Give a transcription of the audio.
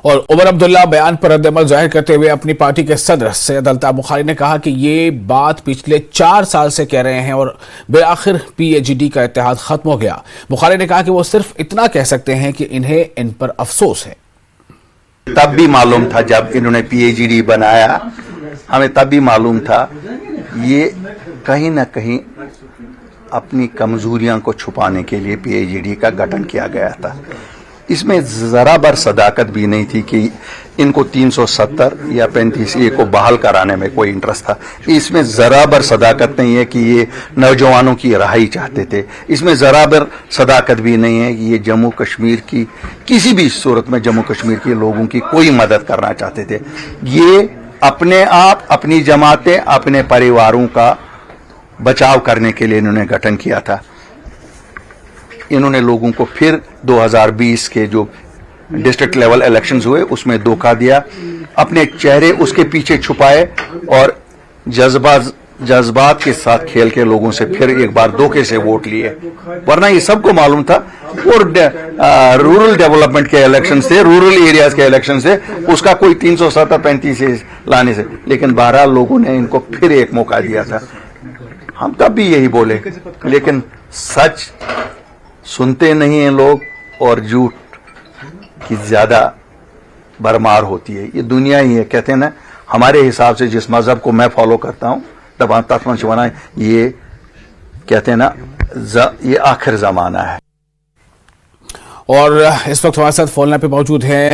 اور عمر عبداللہ بیان پر رد عمل ظاہر کرتے ہوئے اپنی پارٹی کے صدر سید الطاف بخاری نے کہا کہ یہ بات پچھلے 4 سال سے کہہ رہے ہیں اور بالآخر پی اے جی ڈی کا اتحاد ختم ہو گیا۔ بخاری نے کہا کہ وہ صرف اتنا کہہ سکتے ہیں کہ انہیں ان پر افسوس ہے۔ تب بھی معلوم تھا جب انہوں نے پی اے جی ڈی بنایا، ہمیں تب بھی معلوم تھا یہ کہیں نہ کہیں اپنی کمزوریاں کو چھپانے کے لیے پی اے جی ڈی کا گٹھن کیا گیا تھا۔ اس میں ذرا بر صداقت بھی نہیں تھی کہ ان کو 370 یا 35A کو بحال کرانے میں کوئی انٹرسٹ تھا۔ اس میں ذرا بر صداقت نہیں ہے کہ یہ نوجوانوں کی رہائی چاہتے تھے۔ اس میں ذرا بر صداقت بھی نہیں ہے کہ یہ جموں کشمیر کی کسی بھی صورت میں جموں کشمیر کے لوگوں کی کوئی مدد کرنا چاہتے تھے۔ یہ اپنے آپ، اپنی جماعتیں، اپنے پریواروں کا بچاؤ کرنے کے لیے انہوں نے گٹھن کیا تھا۔ انہوں نے لوگوں کو پھر 2020 کے جو ڈسٹرکٹ لیول الیکشنز ہوئے اس میں دھوکہ دیا، اپنے چہرے اس کے پیچھے چھپائے اور جذبات کے ساتھ کھیل کے لوگوں سے پھر ایک بار دھوکے سے ووٹ لیے، ورنہ یہ سب کو معلوم تھا۔ اور رورل ڈیولپمنٹ کے الیکشنز تھے، رورل ایریاز کے الیکشنز تھے، اس کا کوئی 370 35 لانے سے، لیکن بہرحال لوگوں نے ان کو پھر ایک موقع دیا تھا۔ ہم تب بھی یہی بولے، لیکن سچ سنتے نہیں ہیں لوگ اور جھوٹ کی زیادہ برمار ہوتی ہے۔ یہ دنیا ہی ہے، کہتے ہیں نا، ہمارے حساب سے جس مذہب کو میں فالو کرتا ہوں یہ کہتے ہیں نا یہ آخر زمانہ ہے۔ اور اس وقت ہمارے ساتھ فون لائن پہ موجود ہیں